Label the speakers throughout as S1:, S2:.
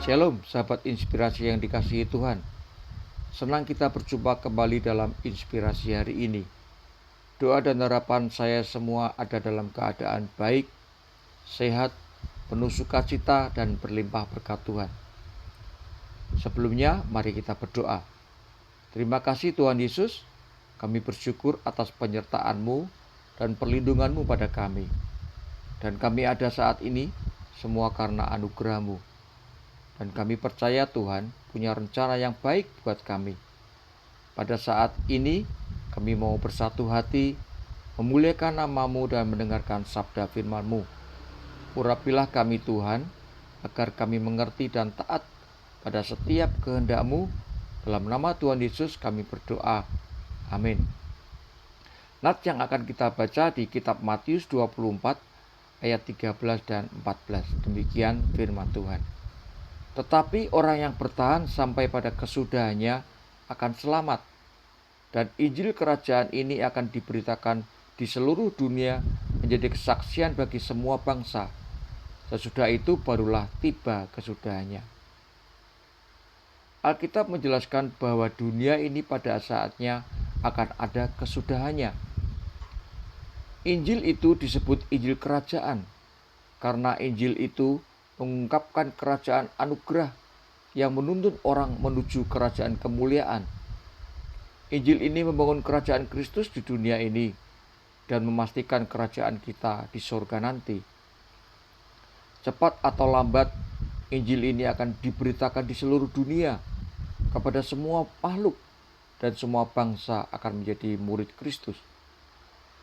S1: Shalom, sahabat inspirasi yang dikasihi Tuhan. Senang kita berjumpa kembali dalam inspirasi hari ini. Doa dan harapan saya semua ada dalam keadaan baik, sehat, penuh sukacita, dan berlimpah berkat Tuhan. Sebelumnya, mari kita berdoa. Terima kasih Tuhan Yesus, kami bersyukur atas penyertaan-Mu dan perlindungan-Mu pada kami. Dan kami ada saat ini semua karena anugerah-Mu. Dan kami percaya Tuhan punya rencana yang baik buat kami. Pada saat ini kami mau bersatu hati, memuliakan nama-Mu dan mendengarkan sabda firman-Mu. Urapilah kami Tuhan, agar kami mengerti dan taat pada setiap kehendak-Mu. Dalam nama Tuhan Yesus kami berdoa. Amin. Nats yang akan kita baca di kitab Matius 24 ayat 13 dan 14. Demikian firman Tuhan. Tetapi orang yang bertahan sampai pada kesudahannya akan selamat. Dan Injil kerajaan ini akan diberitakan di seluruh dunia menjadi kesaksian bagi semua bangsa. Sesudah itu barulah tiba kesudahannya. Alkitab menjelaskan bahwa dunia ini pada saatnya akan ada kesudahannya. Injil itu disebut Injil kerajaan karena Injil itu mengungkapkan kerajaan anugerah yang menuntun orang menuju kerajaan kemuliaan. Injil ini membangun kerajaan Kristus di dunia ini dan memastikan kerajaan kita di surga nanti. Cepat atau lambat, Injil ini akan diberitakan di seluruh dunia kepada semua makhluk dan semua bangsa akan menjadi murid Kristus.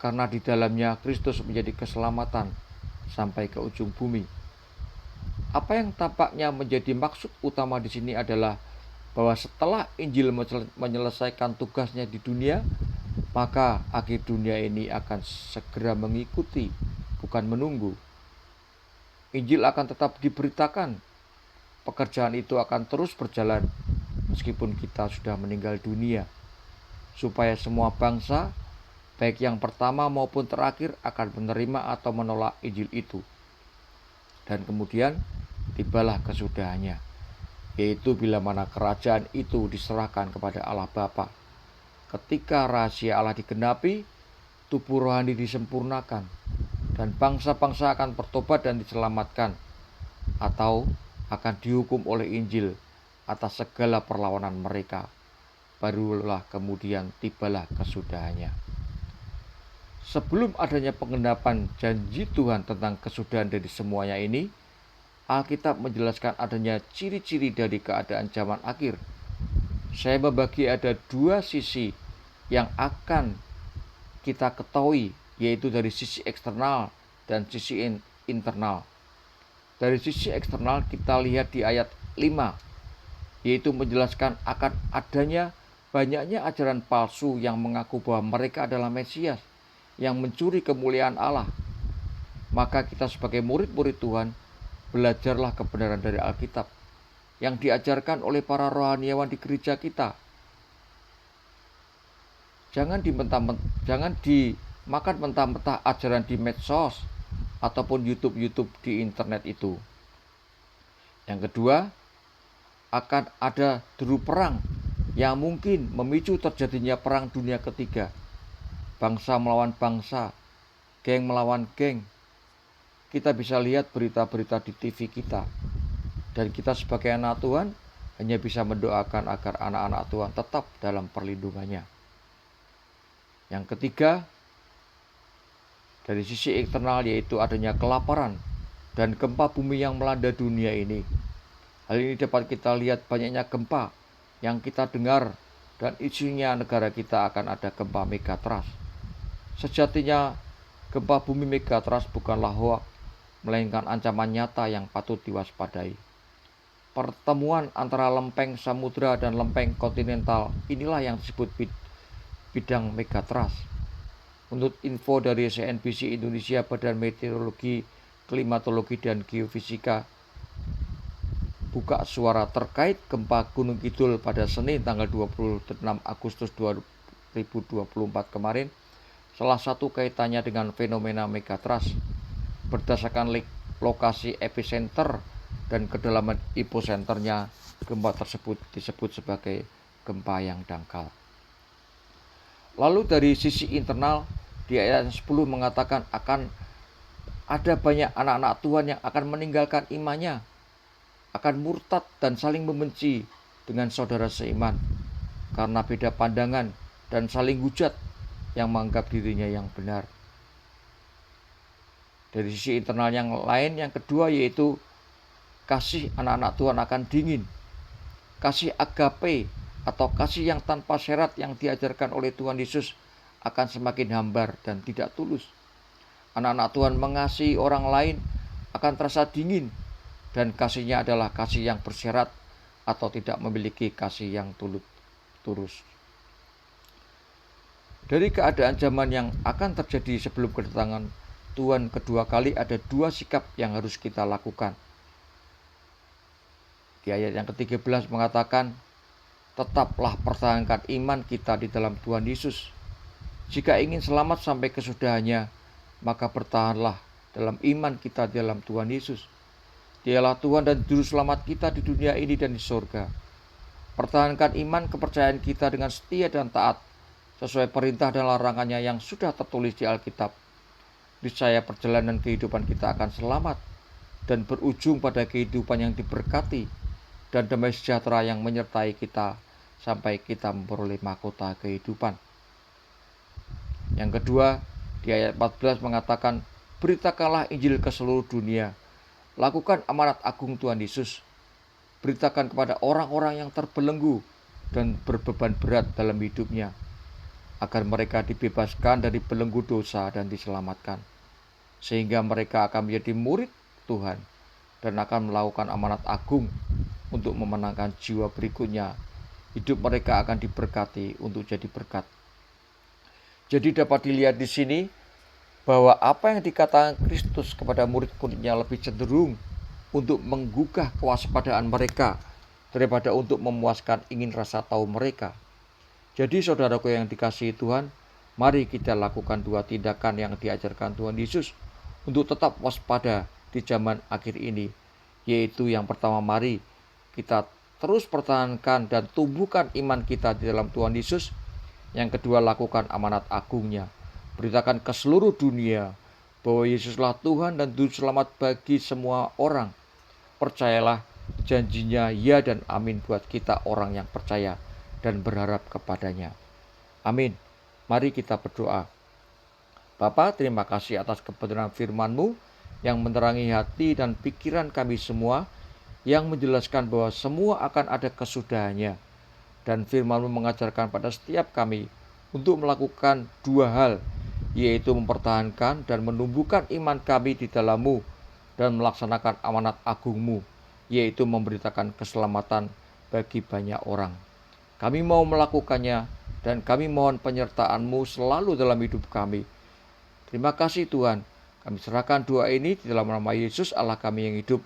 S1: Karena di dalamnya Kristus menjadi keselamatan sampai ke ujung bumi. Apa yang tampaknya menjadi maksud utama di sini adalah bahwa setelah Injil menyelesaikan tugasnya di dunia, maka akhir dunia ini akan segera mengikuti, bukan menunggu. Injil akan tetap diberitakan. Pekerjaan itu akan terus berjalan meskipun kita sudah meninggal dunia, supaya semua bangsa, baik yang pertama maupun terakhir, akan menerima atau menolak Injil itu. Dan kemudian tibalah kesudahannya, yaitu bila mana kerajaan itu diserahkan kepada Allah Bapa. Ketika rahasia Allah digenapi, tubuh rohani disempurnakan, dan bangsa-bangsa akan bertobat dan diselamatkan, atau akan dihukum oleh Injil atas segala perlawanan mereka. Barulah kemudian tibalah kesudahannya. Sebelum adanya penggenapan janji Tuhan tentang kesudahan dari semuanya ini, Alkitab menjelaskan adanya ciri-ciri dari keadaan zaman akhir. Saya membagi ada dua sisi yang akan kita ketahui, yaitu dari sisi eksternal dan sisi internal. Dari sisi eksternal kita lihat di ayat 5, yaitu menjelaskan akan adanya banyaknya ajaran palsu yang mengaku bahwa mereka adalah Mesias, yang mencuri kemuliaan Allah. Maka kita sebagai murid-murid Tuhan, belajarlah kebenaran dari Alkitab yang diajarkan oleh para rohaniawan di gereja kita. Jangan dimakan mentah-mentah ajaran di medsos ataupun YouTube di internet itu. Yang kedua, akan ada deru perang yang mungkin memicu terjadinya perang dunia ketiga. Bangsa melawan bangsa, geng melawan geng. Kita bisa lihat berita-berita di TV kita. Dan kita sebagai anak Tuhan hanya bisa mendoakan agar anak-anak Tuhan tetap dalam perlindungannya. Yang ketiga, dari sisi eksternal, yaitu adanya kelaparan dan gempa bumi yang melanda dunia ini. Hal ini dapat kita lihat banyaknya gempa yang kita dengar, dan isunya negara kita akan ada gempa megatrust. Sejatinya gempa bumi megatrust bukanlah hoak, melainkan ancaman nyata yang patut diwaspadai. Pertemuan antara lempeng samudra dan lempeng kontinental inilah yang disebut bidang megatrust. Menurut info dari CNBC Indonesia, Badan Meteorologi, Klimatologi, dan Geofisika buka suara terkait gempa Gunung Kidul pada Senin tanggal 26 Agustus 2024 kemarin. Salah satu kaitannya dengan fenomena megatrust. Berdasarkan lokasi epicenter dan kedalaman hiposenternya gempa tersebut disebut sebagai gempa yang dangkal. Lalu dari sisi internal, di ayat 10 mengatakan akan ada banyak anak-anak Tuhan yang akan meninggalkan imannya, akan murtad dan saling membenci dengan saudara seiman karena beda pandangan dan saling hujat yang menganggap dirinya yang benar. Dari sisi internal yang lain, yang kedua yaitu kasih anak-anak Tuhan akan dingin. Kasih agape atau kasih yang tanpa syarat yang diajarkan oleh Tuhan Yesus akan semakin hambar dan tidak tulus. Anak-anak Tuhan mengasihi orang lain akan terasa dingin, dan kasihnya adalah kasih yang bersyarat atau tidak memiliki kasih yang tulus. Dari keadaan zaman yang akan terjadi sebelum kedatangan Tuhan kedua kali, ada dua sikap yang harus kita lakukan. Di ayat yang ke-13 mengatakan, tetaplah pertahankan iman kita di dalam Tuhan Yesus. Jika ingin selamat sampai kesudahannya, maka bertahanlah dalam iman kita di dalam Tuhan Yesus. Dialah Tuhan dan Juru Selamat kita di dunia ini dan di surga. Pertahankan iman kepercayaan kita dengan setia dan taat, sesuai perintah dan larangannya yang sudah tertulis di Alkitab. Niscaya perjalanan kehidupan kita akan selamat dan berujung pada kehidupan yang diberkati dan damai sejahtera yang menyertai kita sampai kita memperoleh mahkota kehidupan. Yang kedua, di ayat 14 mengatakan, beritakanlah Injil ke seluruh dunia. Lakukan amanat agung Tuhan Yesus. Beritakan kepada orang-orang yang terbelenggu dan berbeban berat dalam hidupnya, agar mereka dibebaskan dari belenggu dosa dan diselamatkan, sehingga mereka akan menjadi murid Tuhan dan akan melakukan amanat agung untuk memenangkan jiwa berikutnya. Hidup mereka akan diberkati untuk jadi berkat. Jadi dapat dilihat di sini bahwa apa yang dikatakan Kristus kepada murid-muridnya lebih cenderung untuk menggugah kewaspadaan mereka daripada untuk memuaskan ingin rasa tahu mereka. Jadi saudaraku yang dikasihi Tuhan, mari kita lakukan dua tindakan yang diajarkan Tuhan Yesus untuk tetap waspada di zaman akhir ini. Yaitu yang pertama, mari kita terus pertahankan dan tumbuhkan iman kita di dalam Tuhan Yesus. Yang kedua, lakukan amanat agungnya. Beritakan ke seluruh dunia bahwa Yesuslah Tuhan dan Juru Selamat bagi semua orang. Percayalah janjinya ya dan amin buat kita orang yang percaya dan berharap kepadanya. Amin. Mari kita berdoa. Bapa, terima kasih atas kebenaran firman-Mu yang menerangi hati dan pikiran kami semua, yang menjelaskan bahwa semua akan ada kesudahannya. Dan firman-Mu mengajarkan pada setiap kami untuk melakukan dua hal, yaitu mempertahankan dan menumbuhkan iman kami di dalam-Mu dan melaksanakan amanat agung-Mu, yaitu memberitakan keselamatan bagi banyak orang. Kami mau melakukannya dan kami mohon penyertaan-Mu selalu dalam hidup kami. Terima kasih Tuhan. Kami serahkan doa ini di dalam nama Yesus Allah kami yang hidup.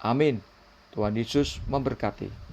S1: Amin. Tuhan Yesus memberkati.